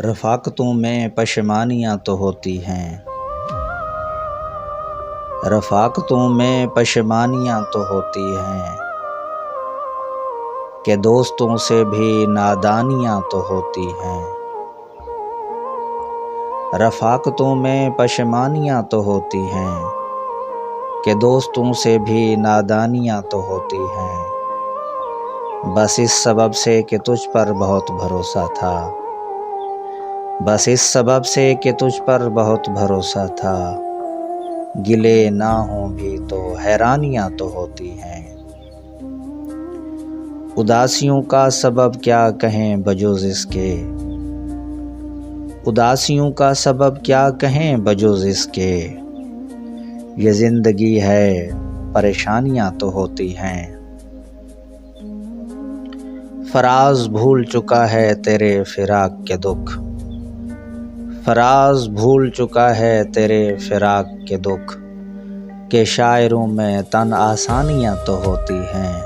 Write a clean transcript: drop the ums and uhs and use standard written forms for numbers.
رفاقتوں میں پشیمانیاں تو ہوتی ہیں، رفاقتوں میں پشیمانیاں تو ہوتی ہیں، کہ دوستوں سے بھی نادانیاں تو ہوتی ہیں۔ رفاقتوں میں پشیمانیاں تو ہوتی ہیں، کہ دوستوں سے بھی نادانیاں تو ہوتی ہیں۔ بس اس سبب سے کہ تجھ پر بہت بھروسہ تھا، بس اس سبب سے کہ تجھ پر بہت بھروسہ تھا، گلے نہ ہوں بھی تو حیرانیاں تو ہوتی ہیں۔ اداسیوں کا سبب کیا کہیں بجز اس کے، اداسیوں کا سبب کیا کہیں بجز اس کے، یہ زندگی ہے پریشانیاں تو ہوتی ہیں۔ فراز بھول چکا ہے تیرے فراق کے دکھ، فراز بھول چکا ہے تیرے فراق کے دکھ، کہ شاعروں میں تن آسانیاں تو ہوتی ہیں۔